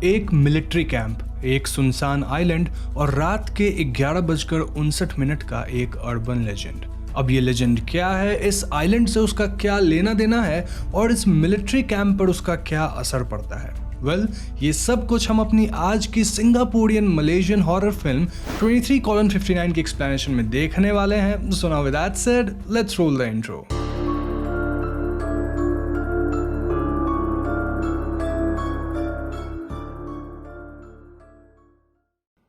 एक military camp, एक सुनसान आइलैंड और रात के 11:59 का एक अर्बन लेजेंड। अब ये लेजेंड क्या है, इस आइलैंड से उसका क्या लेना देना है और इस मिलिट्री कैंप पर उसका क्या असर पड़ता है? ये सब कुछ हम अपनी आज की सिंगापुरियन मलेशियन हॉरर फिल्म 23:59 की एक्सप्लेनेशन में देखने वाले हैं। So now with that said, let's roll the intro.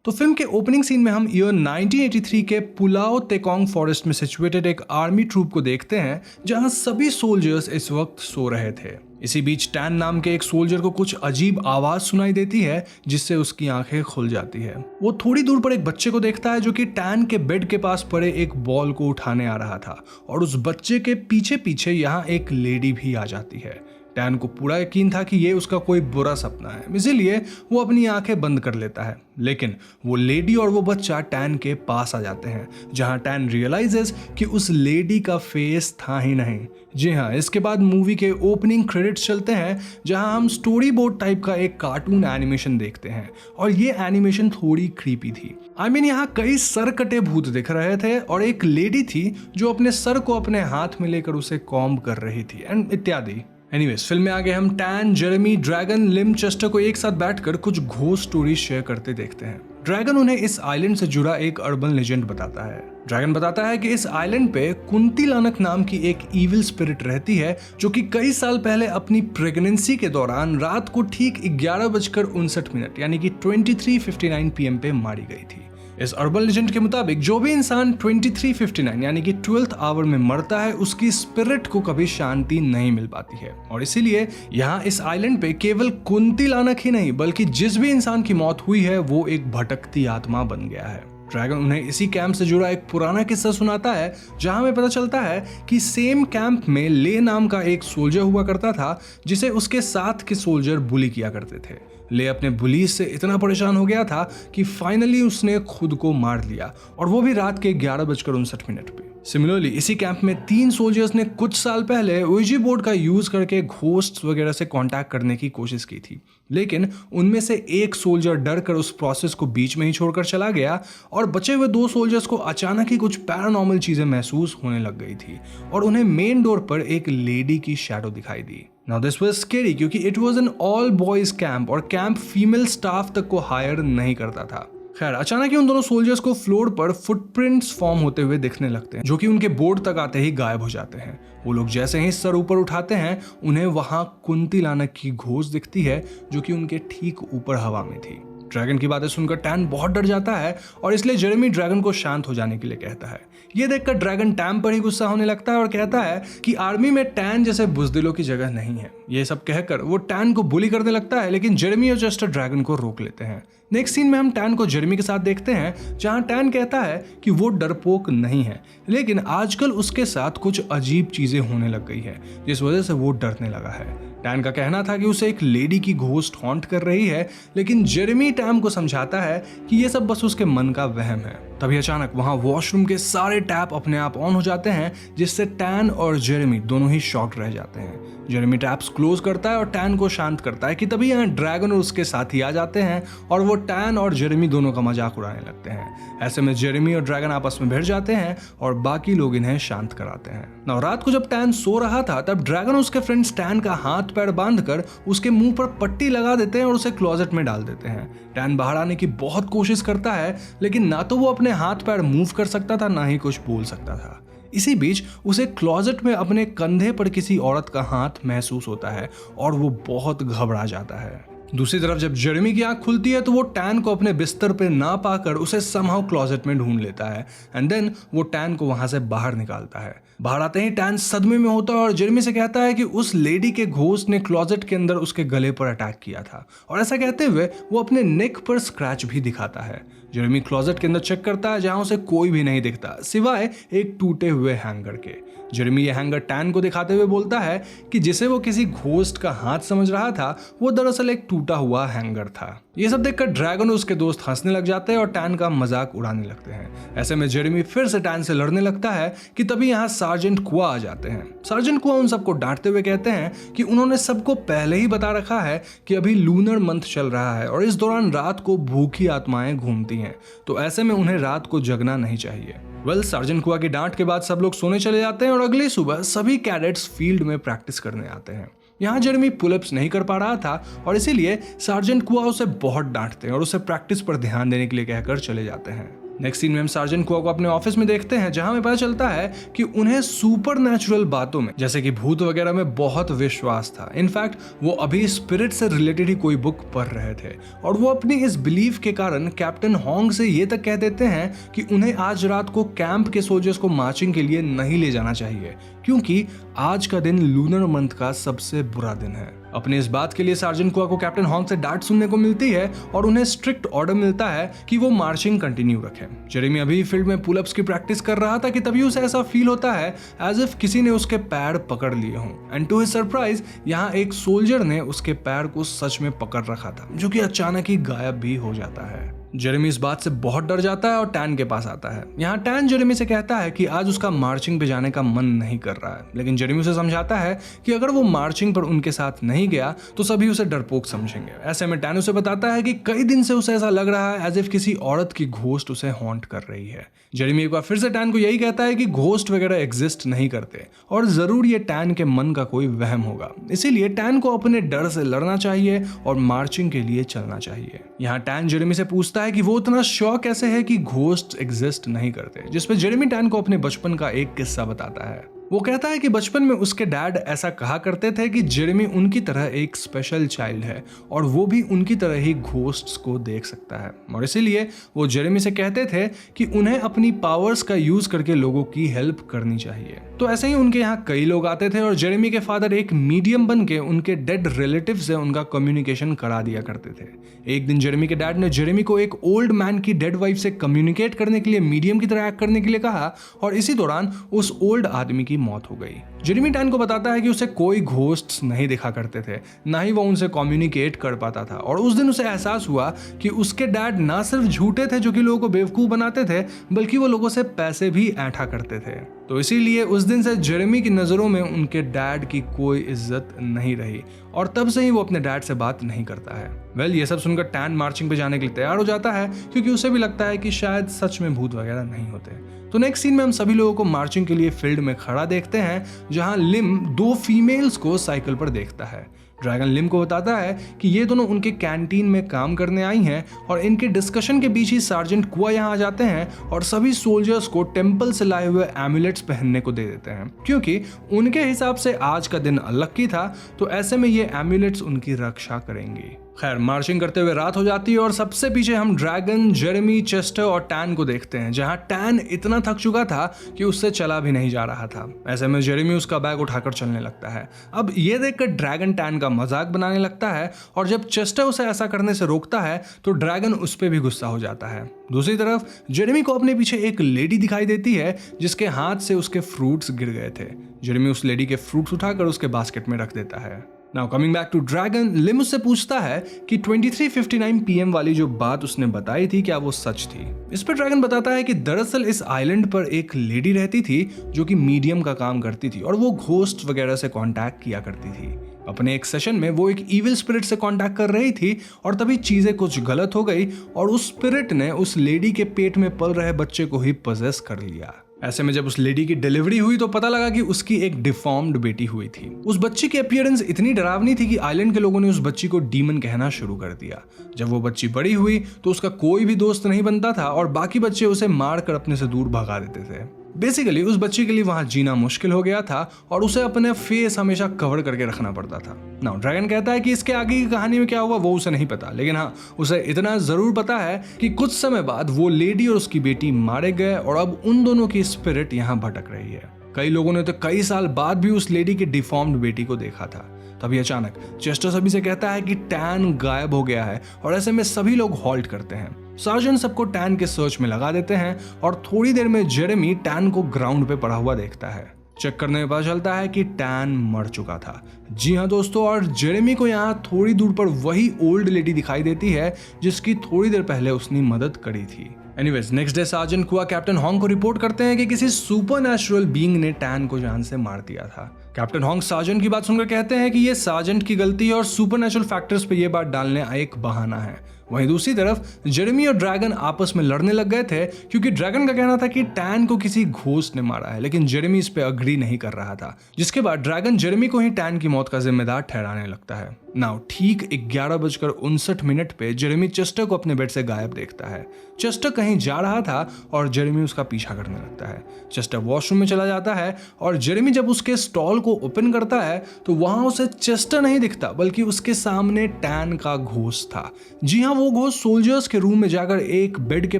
तो फिल्म के ओपनिंग सीन में हम ईयर 1983 के पुलाओ तेकोंग फॉरेस्ट में सिचुएटेड एक आर्मी ट्रूप को देखते हैं, जहां सभी सोल्जर्स इस वक्त सो रहे थे। इसी बीच टैन नाम के एक सोल्जर को कुछ अजीब आवाज सुनाई देती है, जिससे उसकी आंखें खुल जाती है। वो थोड़ी दूर पर एक बच्चे को देखता है जो कि टैन के बेड के पास पड़े एक बॉल को उठाने आ रहा था, और उस बच्चे के पीछे पीछे यहाँ एक लेडी भी आ जाती है। टैन को पूरा यकीन था कि ये उसका कोई बुरा सपना है, इसीलिए वो अपनी आंखें बंद कर लेता है। लेकिन वो लेडी और वो बच्चा टैन के पास आ जाते हैं, जहां टैन रियलाइजेस कि उस लेडी का फेस था ही नहीं। जी हाँ, इसके बाद मूवी के ओपनिंग क्रेडिट्स चलते हैं, जहां हम स्टोरी बोर्ड टाइप का एक कार्टून एनिमेशन देखते हैं, और ये एनिमेशन थोड़ी क्रीपी थी। यहाँ कई सर कटे भूत दिख रहे थे और एक लेडी थी जो अपने सर को अपने हाथ में लेकर उसे कॉम्ब कर रही थी एंड इत्यादि। एनीवेज, फिल्म में आगे हम टैन, जेरेमी, ड्रैगन, लिम, चेस्टर को एक साथ बैठकर कुछ घोस्ट स्टोरी शेयर करते देखते हैं। ड्रैगन उन्हें इस आइलैंड से जुड़ा एक अर्बन लेजेंड बताता है। ड्रैगन बताता है कि इस आइलैंड पे कुंतिलानक नाम की एक इविल स्पिरिट रहती है, जो कि कई साल पहले अपनी प्रेगनेंसी के दौरान रात को ठीक 11:59 यानी कि 23:59 PM पे मारी गई थी। इस अर्बन लेजेंड के मुताबिक जो भी इंसान 23:59 यानी कि 12th आवर में मरता है, उसकी स्पिरिट को कभी शांति नहीं मिल पाती है, और इसीलिए यहाँ इस आइलैंड पे केवल कुंतिलानक ही नहीं बल्कि जिस भी इंसान की मौत हुई है वो एक भटकती आत्मा बन गया है। ड्रैगन उन्हें इसी कैंप से जुड़ा एक पुराना किस्सा सुनाता है, जहां हमें पता चलता है कि सेम कैंप में ले नाम का एक सोल्जर हुआ करता था, जिसे उसके साथ के सोल्जर बुली किया करते थे। ले अपने बुलीज से इतना परेशान हो गया था कि फाइनली उसने खुद को मार लिया, और वो भी रात के 11:59 पे। सिमिलरली इसी कैंप में 3 सोल्जर्स ने कुछ साल पहले ओईजी बोर्ड का यूज करके घोस्ट्स वगैरह से कांटेक्ट करने की कोशिश की थी, लेकिन उनमें से एक सोल्जर डर कर उस प्रोसेस को बीच में ही छोड़कर चला गया, और बचे हुए 2 सोल्जर्स को अचानक ही कुछ पैरानॉर्मल चीजें महसूस होने लग गई थी, और उन्हें मेन डोर पर एक लेडी की शैडो दिखाई दी। नाउ दिस वाज स्कैरी, क्योंकि it was an all boys camp, और कैंप फीमेल स्टाफ तक को हायर नहीं करता था। खैर, अचानक ही उन दोनों सोल्जर्स को फ्लोर पर फुटप्रिंट्स फॉर्म होते हुए दिखने लगते हैं, जो कि उनके बोर्ड तक आते ही गायब हो जाते हैं। वो लोग जैसे ही सर ऊपर उठाते हैं, उन्हें वहां कुंतिलानक की घोस्ट दिखती है, जो कि उनके ठीक ऊपर हवा में थी। ड्रैगन की बातें सुनकर टैन बहुत डर जाता है, और इसलिए जेरेमी ड्रैगन को शांत हो जाने के लिए कहता है। ये देखकर ड्रैगन टैन पर ही गुस्सा होने लगता है और कहता है कि आर्मी में टैन जैसे बुजदिलों की जगह नहीं है। ये सब कहकर वो टैन को बुली करने लगता है, लेकिन जेरेमी और चेस्टर ड्रैगन को रोक लेते हैं। नेक्स्ट सीन में हम टैन को जेरेमी के साथ देखते हैं, जहां टैन कहता है कि वो डरपोक नहीं है, लेकिन आजकल उसके साथ कुछ अजीब चीजें होने लग गई है, जिस वजह से वो डरने लगा है। टैन का कहना था कि उसे एक लेडी की घोस्ट हॉन्ट कर रही है, लेकिन जेरेमी टैन को समझाता है कि ये सब बस उसके मन का वहम है। तभी अचानक वहां वॉशरूम के सारे टैप अपने आप ऑन हो जाते हैं, जिससे टैन और जेरेमी दोनों ही शॉक्ड रह जाते हैं। जेरेमी टैप्स क्लोज करता है और टैन को शांत करता है कि तभी यहाँ ड्रैगन और उसके साथी आ जाते हैं, और वो टैन और जेरेमी दोनों का मजाक उड़ाने लगते हैं। ऐसे में जेरेमी और ड्रैगन आपस में भिड़ जाते हैं और बाकी लोग इन्हें शांत कराते हैं। ना रात को जब टैन सो रहा था, तब ड्रैगन और उसके फ्रेंड्स टैन का हाथ पैर बांधकर उसके मुंह पर पट्टी लगा देते हैं और उसे क्लोजेट में डाल देते हैं। टैन बाहर आने की बहुत कोशिश करता है, लेकिन ना तो वो अपने हाथ पैर मूव कर सकता था, ना ही कुछ बोल सकता था। इसी बीच उसे क्लोजेट में अपने कंधे पर किसी औरत का हाथ महसूस होता है, और वो बहुत घबरा जाता है। दूसरी तरफ जब जेरेमी की आंख खुलती है, तो वो टैन को अपने बिस्तर पे ना पाकर उसे समहाउ क्लोजेट में ढूंढ लेता है, एंड देन वो टैन को वहां से बाहर निकालता है। बाहर आते ही टैन सदमे में होता है और जेरेमी से कहता है कि उस लेडी के घोस्ट ने क्लोजेट के अंदर उसके गले पर अटैक किया था, और ऐसा कहते हुए वो अपने नेक पर स्क्रैच भी दिखाता है। जेरेमी क्लोजेट के अंदर चेक करता है जहां उसे कोई भी नहीं दिखता सिवाय एक टूटे हुए हैंगर के। जेरेमी ये हैंगर टैन को दिखाते हुए बोलता है कि जिसे वो किसी घोस्ट का हाथ समझ रहा था वो दरअसल एक टूटा हुआ हैंगर था। ये सब देखकर ड्रैगन और उसके दोस्त हंसने लग जाते हैं और टैन का मजाक उड़ाने लगते हैं। ऐसे में जेरेमी फिर से टैन से लड़ने लगता है कि तभी यहाँ सार्जेंट कुआ आ जाते हैं। सार्जेंट कुआ उन सबको डांटते हुए कहते हैं कि उन्होंने सबको पहले ही बता रखा है कि अभी लूनर मंथ चल रहा है और इस दौरान रात को भूखी आत्माएं घूमती हैं, तो ऐसे में उन्हें रात को जगना नहीं चाहिए। सार्जेंट कुआ की डांट के बाद सब लोग सोने चले जाते हैं और अगली सुबह सभी कैडेट्स फील्ड में प्रैक्टिस करने आते हैं। यहाँ जेरेमी पुलअप्स नहीं कर पा रहा था और इसीलिए सार्जेंट कुआ उसे बहुत डांटते हैं और उसे प्रैक्टिस पर ध्यान देने के लिए कहकर चले जाते हैं। नेक्स्ट सीन में हम सार्जेंट कुआ को अपने ऑफिस में देखते हैं जहां हमें पता चलता है कि उन्हें सुपर नेचुरल बातों में जैसे कि भूत वगैरह में बहुत विश्वास था। इनफैक्ट वो अभी स्पिरिट से रिलेटेड ही कोई बुक पढ़ रहे थे और वो अपनी इस बिलीफ के कारण कैप्टन होंग से ये तक कह देते हैं कि उन्हें आज रात को कैंप के सोल्जर्स को मार्चिंग के लिए नहीं ले जाना चाहिए क्योंकि आज का दिन लूनर मंथ का सबसे बुरा दिन है। अपने इस बात के लिए सार्जेंट कुआ को कैप्टन होंग से डांट सुनने को मिलती है और उन्हें स्ट्रिक्ट ऑर्डर मिलता है कि वो मार्चिंग कंटिन्यू रखें। जेरेमी अभी फील्ड में पुलअप्स की प्रैक्टिस कर रहा था कि तभी उसे ऐसा फील होता है एज इफ किसी ने उसके पैर पकड़ लिए हों एंड टू हिज सरप्राइज यहाँ एक सोल्जर ने उसके पैर को सच में पकड़ रखा था जो कि अचानक ही गायब भी हो जाता है। जेरेमी इस बात से बहुत डर जाता है और टैन के पास आता है। यहाँ टैन जेरेमी से कहता है कि आज उसका मार्चिंग पे जाने का मन नहीं कर रहा है, लेकिन जेरेमी उसे समझाता है कि अगर वो मार्चिंग पर उनके साथ नहीं गया तो सभी उसे डरपोक समझेंगे। ऐसे में टैन उसे बताता है कि कई दिन से उसे ऐसा लग रहा है एज इफ किसी औरत की घोस्ट उसे हॉन्ट कर रही है। जेरेमी एक बार फिर से टैन को यही कहता है कि घोस्ट वगैरह एग्जिस्ट नहीं करते और जरूर ये टैन के मन का कोई वहम होगा, इसीलिए टैन को अपने डर से लड़ना चाहिए और मार्चिंग के लिए चलना चाहिए। यहाँ टैन जेरेमी से पूछता है कि वो इतना श्योर कैसे है कि घोस्ट एग्जिस्ट नहीं करते, जिस पे जेरेमी टैन को अपने बचपन का एक किस्सा बताता है। वो कहता है कि बचपन में उसके डैड ऐसा कहा करते थे कि जेरेमी उनकी तरह एक स्पेशल चाइल्ड है और वो भी उनकी तरह ही घोस्ट्स को देख सकता है और इसीलिए वो जेरेमी से कहते थे कि उन्हें अपनी पावर्स का यूज करके लोगों की हेल्प करनी चाहिए। तो ऐसे ही उनके यहाँ कई लोग आते थे और जेरेमी के फादर एक मीडियम बन के उनके डेड रिलेटिव से उनका कम्युनिकेशन करा दिया करते थे। एक दिन जेरेमी के डैड ने जेरेमी को एक ओल्ड मैन की डेड वाइफ से कम्युनिकेट करने के लिए मीडियम की तरह एक्ट करने के लिए कहा और इसी दौरान उस ओल्ड आदमी की मौत हो गई। जेरेमी टैन को बताता है कि उसे कोई घोस्ट्स नहीं दिखा करते थे, ना ही वो उनसे कम्युनिकेट कर पाता था और उस दिन उसे एहसास हुआ कि उसके डैड ना सिर्फ झूठे थे जो कि लोगों को बेवकूफ बनाते थे, बल्कि वो लोगों से पैसे भी ऐंठा करते थे। तो इसीलिए उस दिन से जेरेमी की नजरों में उनके डैड की कोई इज्जत नहीं रही और तब से ही वो अपने डैड से बात नहीं करता है। ये सब सुनकर टैन मार्चिंग पे जाने के लिए तैयार हो जाता है क्योंकि उसे भी लगता है कि शायद सच में भूत वगैरह नहीं होते। तो नेक्स्ट सीन में हम सभी लोगों को मार्चिंग के लिए फील्ड में खड़ा देखते हैं जहां लिम दो फीमेल्स को साइकिल पर देखता है। ड्रैगन लिम को बताता है कि ये दोनों उनके कैंटीन में काम करने आई हैं और इनके डिस्कशन के बीच ही सार्जेंट कुआ यहाँ आ जाते हैं और सभी सोल्जर्स को टेंपल से लाए हुए एम्यूलेट्स पहनने को दे देते हैं क्योंकि उनके हिसाब से आज का दिन अनलकी था, तो ऐसे में ये एम्यूलेट्स उनकी रक्षा करेंगी। खैर मार्चिंग करते हुए रात हो जाती है और सबसे पीछे हम ड्रैगन, जेरेमी, चेस्टर और टैन को देखते हैं जहां टैन इतना थक चुका था कि उससे चला भी नहीं जा रहा था। ऐसे में जेरेमी उसका बैग उठाकर चलने लगता है। अब ये देखकर ड्रैगन टैन का मजाक बनाने लगता है और जब चेस्टर उसे ऐसा करने से रोकता है तो ड्रैगन उस पर भी गुस्सा हो जाता है। दूसरी तरफ जेरेमी को अपने पीछे एक लेडी दिखाई देती है जिसके हाथ से उसके फ्रूट्स गिर गए थे। जेरेमी उस लेडी के फ्रूट्स उठाकर उसके बास्केट में रख देता है। Now coming back to dragon, Lim उससे पूछता है कि 23:59 PM वाली जो बात उसने बताई थी क्या वो सच थी। इस पर ड्रैगन बताता है कि दरअसल इस आइलैंड पर एक लेडी रहती थी जो कि मीडियम का काम करती थी और वो घोस्ट वगैरह से कांटेक्ट किया करती थी। अपने एक सेशन में वो एक इविल स्पिरिट से कांटेक्ट कर रही थी और तभी चीजें कुछ गलत हो गई और उस स्पिरिट ने उस लेडी के पेट में पल रहे बच्चे को ही पजेस कर लिया। ऐसे में जब उस लेडी की डिलीवरी हुई तो पता लगा कि उसकी एक डिफॉर्म्ड बेटी हुई थी। उस बच्ची की अपीयरेंस इतनी डरावनी थी कि आइलैंड के लोगों ने उस बच्ची को डीमन कहना शुरू कर दिया। जब वो बच्ची बड़ी हुई तो उसका कोई भी दोस्त नहीं बनता था और बाकी बच्चे उसे मार कर अपने से दूर भगा देते थे। बेसिकली उस बच्ची के लिए वहां जीना मुश्किल हो गया था और उसे अपने फेस हमेशा कवर करके रखना पड़ता था। नाउ ड्रैगन कहता है कि इसके आगे की कहानी में क्या हुआ वो उसे नहीं पता, लेकिन हाँ उसे इतना जरूर पता है कि कुछ समय बाद वो लेडी और उसकी बेटी मारे गए और अब उन दोनों की स्पिरिट यहाँ भटक रही है। कई लोगों ने तो कई साल बाद भी उस लेडी की डिफॉर्म्ड बेटी को देखा था। तभी अचानक चेस्टर सभी से कहता है कि टैन गायब हो गया है और ऐसे में सभी लोग हॉल्ट करते हैं। सार्जेंट सबको टैन के सर्च में लगा देते हैं और थोड़ी देर में जेरेमी टैन को ग्राउंड पे पड़ा हुआ देखता है। चेक करने में पता चलता है कि टैन मर चुका था। जी हाँ दोस्तों, और जेरेमी को यहाँ थोड़ी दूर पर वही ओल्ड लेडी दिखाई देती है जिसकी थोड़ी देर पहले उसने मदद करी थी। एनीवेज, नेक्स्ट डे सार्जेंट कुआ कैप्टन हॉन्ग को रिपोर्ट करते हैं कि किसी सुपरनैचुरल बीइंग ने टैन को जान से मार दिया था। कैप्टन हॉन्ग सार्जेंट की बात सुनकर कहते हैं कि ये सार्जेंट की गलती है और सुपरनैचुरल फैक्टर्स पे ये बात डालने एक बहाना है। वहीं दूसरी तरफ जेरेमी और ड्रैगन आपस में लड़ने लग गए थे क्योंकि ड्रैगन का कहना था कि टैन को किसी घोस्ट ने मारा है, लेकिन जेरेमी इस पे अग्री नहीं कर रहा था, जिसके बाद ड्रैगन जेरेमी को ही टैन की मौत का जिम्मेदार ठहराने लगता है। नाउ ठीक 11:59 पे जेरेमी चेस्टर को अपने बेड से गायब देखता है। चेस्टर कहीं जा रहा था और जेरेमी उसका पीछा करने लगता है। चेस्टर वॉशरूम में चला जाता है और जेरेमी जब उसके स्टॉल को ओपन करता है तो वहां उसे चेस्टर नहीं दिखता बल्कि उसके सामने टैन का घोस्ट था। जी हाँ, वो घोस्ट सोल्जर्स के रूम में जाकर एक बेड के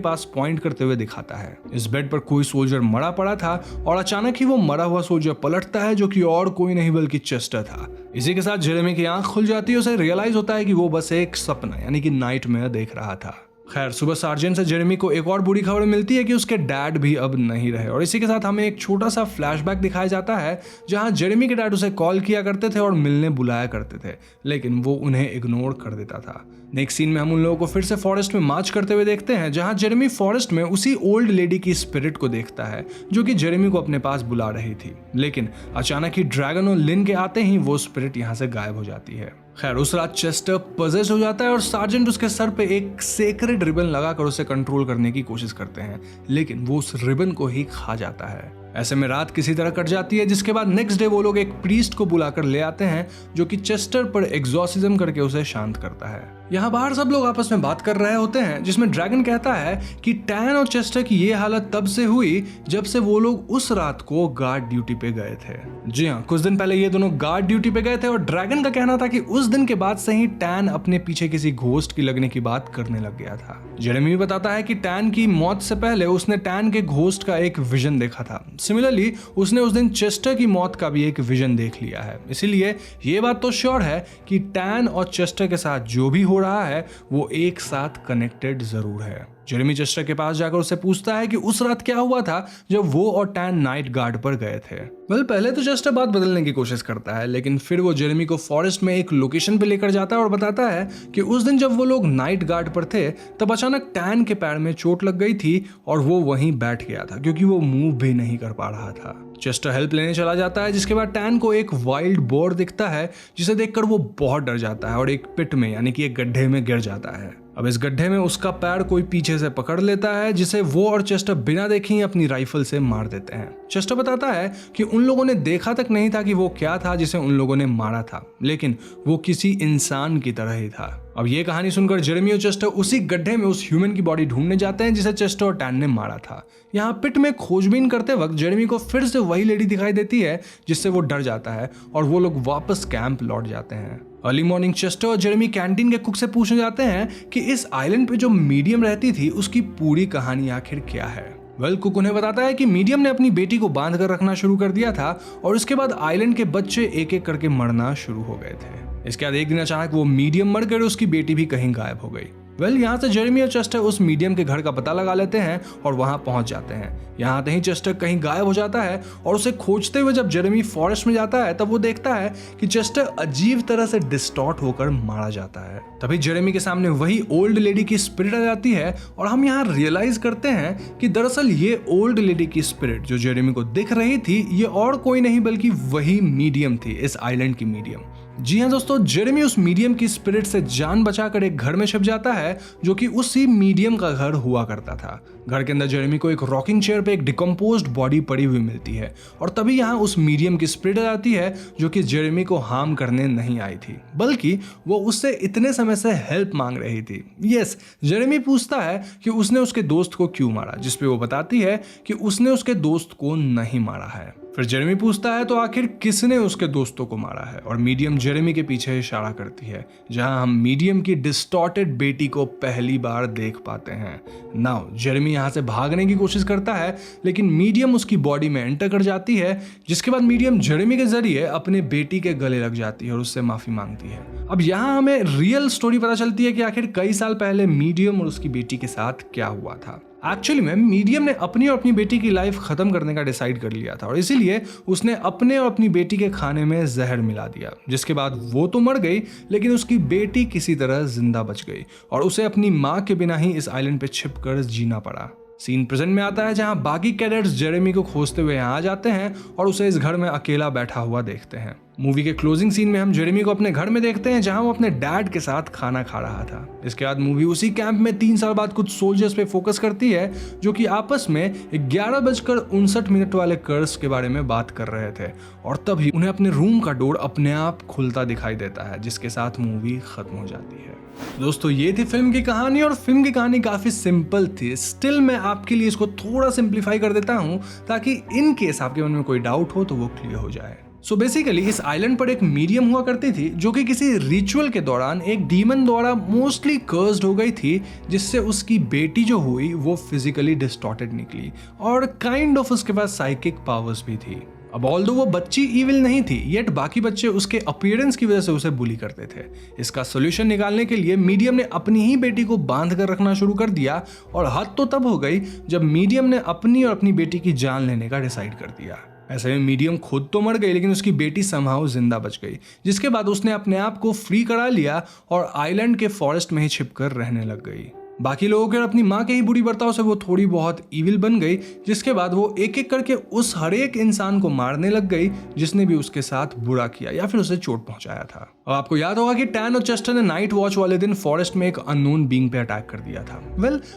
पास पॉइंट करते हुए दिखाता है। इस बेड पर कोई सोल्जर मरा पड़ा था और अचानक ही वो मरा हुआ सोल्जर पलटता है, जो कि और कोई नहीं बल्कि चेस्टर था। इसी के साथ जेरेमी की आंख खुल जाती है। उसे रियलाइज होता है कि वो बस एक सपना यानी कि नाइटमेयर देख रहा था। खैर, सुबह सार्जेंट से जेरेमी को एक और बुरी खबर मिलती है कि उसके डैड भी अब नहीं रहे और इसी के साथ हमें एक छोटा सा फ्लैशबैक दिखाया जाता है जहां जेरेमी के डैड उसे कॉल किया करते थे और मिलने बुलाया करते थे, लेकिन वो उन्हें इग्नोर कर देता था। नेक्स्ट सीन में हम उन लोगों को फिर से फॉरेस्ट में मार्च करते हुए देखते हैं जहां जेरेमी फॉरेस्ट में उसी ओल्ड लेडी की स्पिरिट को देखता है जो कि जेरेमी को अपने पास बुला रही थी, लेकिन अचानक ही ड्रैगन और लिन के आते ही वो स्पिरिट यहां से गायब हो जाती है। खैर, उस रात चेस्टर पजेस हो जाता है और सार्जेंट उसके सर पे एक सेक्रेड रिबन लगाकर उसे कंट्रोल करने की कोशिश करते हैं, लेकिन वो उस रिबन को ही खा जाता है। ऐसे में रात किसी तरह कट जाती है, जिसके बाद नेक्स्ट डे वो लोग एक प्रीस्ट को बुलाकर ले आते हैं जो कि चेस्टर पर एग्जॉर्सिज्म करके उसे शांत करता है। यहाँ बाहर सब लोग आपस में बात कर रहे होते हैं जिसमें ड्रैगन कहता है कि टैन और चेस्टर की ये हालत तब से हुई जब से वो लोग उस रात को गार्ड ड्यूटी पे गए थे। जी हाँ, कुछ दिन पहले ये दोनों गार्ड ड्यूटी पे गए थे और ड्रैगन का कहना था कि उस दिन के बाद से ही टैन अपने पीछे किसी घोस्ट की लगने की बात करने लग गया था। जेरेमी भी बताता है कि टैन की मौत से पहले उसने टैन के घोस्ट का एक विजन देखा था। सिमिलरली उसने उस दिन चेस्टर की मौत का भी एक विजन देख लिया है, इसीलिए ये बात तो श्योर है कि टैन और चेस्टर के साथ जो भी हो रहा है वो एक साथ कनेक्टेड जरूर है। जेरेमी चेस्टर के पास जाकर उससे पूछता है कि उस रात क्या हुआ था जब वो और टैन नाइट गार्ड पर गए थे। पहले तो चेस्टर बात बदलने की कोशिश करता है, लेकिन फिर वो जेरेमी को फॉरेस्ट में एक लोकेशन पे लेकर जाता है और बताता है कि उस दिन जब वो लोग नाइट गार्ड पर थे तब अचानक टैन के पैर में चोट लग गई थी और वो वहीं बैठ गया था क्योंकि वो मूव भी नहीं कर पा रहा था। चेस्टर हेल्प लेने चला जाता है, जिसके बाद टैन को एक वाइल्ड बोर दिखता है जिसे देखकर वो बहुत डर जाता है और एक पिट में यानी कि एक गड्ढे में गिर जाता है। अब इस गड्ढे में उसका पैर कोई पीछे से पकड़ लेता है, जिसे वो और चेस्टर बिना देखे ही अपनी राइफल से मार देते हैं। चेस्टर बताता है कि उन लोगों ने देखा तक नहीं था कि वो क्या था जिसे उन लोगों ने मारा था, लेकिन वो किसी इंसान की तरह ही था। अब ये कहानी सुनकर जेरेमी और चेस्टर उसी गड्ढे में उस ह्यूमन की बॉडी ढूंढने जाते हैं जिसे चेस्टर और टैन ने मारा था। यहाँ पिट में खोजबीन करते वक्त जेरेमी को फिर से वही लेडी दिखाई देती है जिससे वो डर जाता है और वो लोग वापस कैंप लौट जाते हैं। अर्ली मॉर्निंग चेस्टर और जेरेमी कैंटीन के कुक से पूछने जाते हैं कि इस आइलैंड पे जो मीडियम रहती थी उसकी पूरी कहानी आखिर क्या है। कुक उन्हें बताता है कि मीडियम ने अपनी बेटी को बांध कर रखना शुरू कर दिया था और उसके बाद आइलैंड के बच्चे एक एक करके मरना शुरू हो गए थे। इसके बाद एक दिन अचानक वो मीडियम मर गए और उसकी बेटी भी कहीं गायब हो गई। यहाँ से जेरेमी और चेस्टर उस मीडियम के घर का पता लगा लेते हैं और वहां पहुंच जाते हैं। यहाँ आते ही चेस्टर कहीं गायब हो जाता है और उसे खोजते हुए जब जेरेमी फॉरेस्ट में जाता है तब वो देखता है कि चेस्टर अजीब तरह से डिस्टॉर्ट होकर मारा जाता है। तभी जेरेमी के सामने वही ओल्ड लेडी की स्पिरिट आ जाती है और हम यहाँ रियलाइज करते हैं कि दरअसल ये ओल्ड लेडी की स्पिरिट जो जेरेमी को दिख रही थी ये और कोई नहीं बल्कि वही मीडियम थी, इस आइलैंड की मीडियम। जी हाँ दोस्तों, जेरेमी उस मीडियम की स्पिरिट से जान बचाकर एक घर में छिप जाता है जो कि उसी मीडियम का घर हुआ करता था। घर के अंदर जेरेमी को एक रॉकिंग चेयर पे एक डिकम्पोज्ड बॉडी पड़ी हुई मिलती है और तभी यहाँ उस मीडियम की स्पिरिट आ जाती है जो कि जेरेमी को हार्म करने नहीं आई थी, बल्कि वो उससे इतने समय से हेल्प मांग रही थी। यस, जेरेमी पूछता है कि उसने उसके दोस्त को क्यों मारा, जिसपे वो बताती है कि उसने उसके दोस्त को नहीं मारा है। फिर जेरेमी पूछता है तो आखिर किसने उसके दोस्तों को मारा है, और मीडियम जेरेमी के पीछे इशारा करती है, जहां हम मीडियम की डिस्टॉर्टेड बेटी को पहली बार देख पाते हैं। नाउ जेरेमी यहां से भागने की कोशिश करता है, लेकिन मीडियम उसकी बॉडी में एंटर कर जाती है, जिसके बाद मीडियम जेरेमी के जरिए अपने बेटी के गले लग जाती है और उससे माफी मांगती है। अब यहाँ हमें रियल स्टोरी पता चलती है कि आखिर कई साल पहले मीडियम और उसकी बेटी के साथ क्या हुआ था। एक्चुअली में मीडियम ने अपनी और अपनी बेटी की लाइफ खत्म करने का डिसाइड कर लिया था, और इसीलिए उसने अपने और अपनी बेटी के खाने में जहर मिला दिया, जिसके बाद वो तो मर गई, लेकिन उसकी बेटी किसी तरह जिंदा बच गई और उसे अपनी माँ के बिना ही इस आइलैंड पे छिपकर जीना पड़ा। सीन प्रेजेंट में आता है, जहां बाकी कैडेट्स जेरेमी को खोजते हुए यहाँ आ जाते हैं और उसे इस घर में अकेला बैठा हुआ देखते हैं। मूवी के क्लोजिंग सीन में हम जेरेमी को अपने घर में देखते हैं, जहां वो अपने डैड के साथ खाना खा रहा था। इसके बाद मूवी उसी कैंप में 3 साल बाद कुछ सोल्जर्स पे फोकस करती है, जो कि आपस में 11:59 वाले कर्स के बारे में बात कर रहे थे, और तभी उन्हें अपने रूम का डोर अपने आप खुलता दिखाई देता है, जिसके साथ मूवी खत्म हो जाती है। दोस्तों, ये थी फिल्म की कहानी, और फिल्म की कहानी काफी सिंपल थी। स्टिल मैं आपके लिए इसको थोड़ा सिंप्लीफाई कर देता हूं, ताकि इन केस आपके मन में कोई डाउट हो तो वो क्लियर हो जाए। सो बेसिकली इस आइलैंड पर एक मीडियम हुआ करती थी, जो कि किसी रिचुअल के दौरान एक डीमन द्वारा मोस्टली कर्स्ड हो गई थी, जिससे उसकी बेटी जो हुई वो फिजिकली डिस्टॉर्टेड निकली और काइंड ऑफ उसके पास साइकिक पावर्स भी थी। अब ऑल्दो वो बच्ची इविल नहीं थी, येट बाकी बच्चे उसके अपीयरेंस की वजह से उसे बुली करते थे। इसका सोल्यूशन निकालने के लिए मीडियम ने अपनी ही बेटी को बांध कर रखना शुरू कर दिया, और हद तो तब हो गई जब मीडियम ने अपनी और अपनी बेटी की जान लेने का डिसाइड कर दिया। ऐसे में मीडियम खुद तो मर गई, लेकिन उसकी बेटी समहाउ जिंदा बच गई, जिसके बाद उसने अपने आप को फ्री करा लिया और आइलैंड के फॉरेस्ट में ही छिपकर रहने लग गई। बाकी लोगों के और अपनी माँ के ही बुरी बर्ताव से वो थोड़ी बहुत इविल बन गई, जिसके बाद वो एक एक करके उस हर एक इंसान को मारने लग गई जिसने भी उसके साथ बुरा किया या फिर उसे चोट पहुंचाया था। और आपको याद होगा कि टैन और चेस्टर ने नाइट वॉच वाले दिन फॉरेस्ट में एक अननोन बीइंग पे अटैक कर दिया था।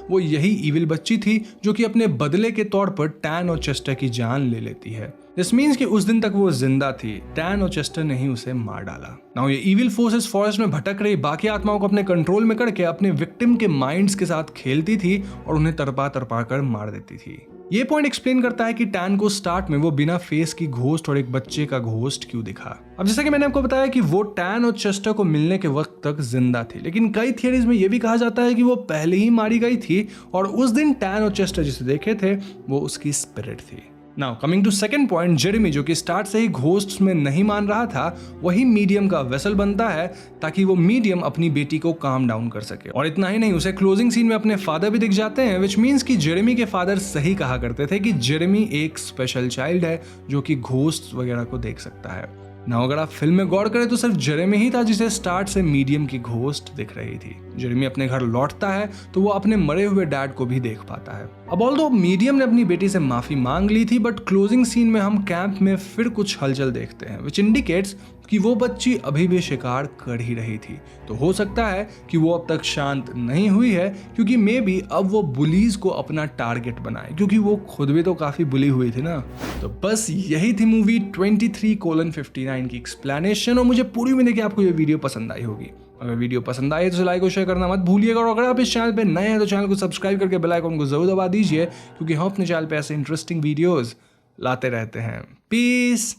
वो यही इविल बच्ची थी जो कि अपने बदले के तौर पर टैन और चेस्टर की जान ले लेती है। दिस मीन्स कि उस दिन तक वो जिंदा थी, टैन और चेस्टर ने ही उसे मार डाला। नाउ ये इविल फोर्सेस फॉरेस्ट में भटक रही बाकी आत्माओं को अपने कंट्रोल में करके अपने विक्टिम के माइंड्स के साथ खेलती थी और उन्हें तरपा तरपा कर मार देती थी। ये पॉइंट एक्सप्लेन करता है कि टैन को स्टार्ट में वो बिना फेस की घोस्ट और एक बच्चे का घोस्ट क्यों दिखा। अब जैसा कि मैंने आपको बताया कि वो टैन और चेस्टर को मिलने के वक्त तक जिंदा थी, लेकिन कई थियरीज में ये भी कहा जाता है कि वो पहले ही मारी गई थी और उस दिन टैन और चेस्टर जिसे देखे थे वो उसकी स्पिरिट थी। Now coming to second point, Jeremy जो कि स्टार्ट से ही घोस्ट्स में नहीं मान रहा था, वही मीडियम का वेसल बनता है ताकि वो मीडियम अपनी बेटी को काम डाउन कर सके। और इतना ही नहीं, उसे क्लोजिंग सीन में अपने फादर भी दिख जाते हैं, विच मीन्स कि जेरेमी के फादर सही कहा करते थे कि जेरेमी एक स्पेशल चाइल्ड है जो कि घोस्ट्स वगैरह को देख सकता है। ना अगर आप फिल्म में गौर करें तो सिर्फ जेरेमी ही था जिसे स्टार्ट से मीडियम की घोस्ट दिख रही थी। जेरेमी अपने घर लौटता है तो वो अपने मरे हुए डैड को भी देख पाता है। अब ऑल्दो मीडियम ने अपनी बेटी से माफी मांग ली थी, बट क्लोजिंग सीन में हम कैंप में फिर कुछ हलचल देखते हैं, विच इंडिकेट्स कि वो बच्ची अभी भी शिकार कर ही रही थी। तो हो सकता है कि वो अब तक शांत नहीं हुई है, क्योंकि मे बी अब वो बुलीज को अपना टारगेट बनाए, क्योंकि वो खुद भी तो काफी बुली हुई थी ना। तो बस यही थी मूवी 23:59 की एक्सप्लेनेशन, और मुझे पूरी उम्मीद है कि आपको ये वीडियो पसंद आई होगी। अगर वीडियो पसंद आई तो लाइक और शेयर करना मत भूलिएगा, और अगर आप इस चैनल पे नए हैं तो चैनल को सब्सक्राइब करके बेल आइकन को जरूर दबा दीजिए, क्योंकि हम अपने चैनल पे ऐसे इंटरेस्टिंग वीडियोस लाते रहते हैं। पीस।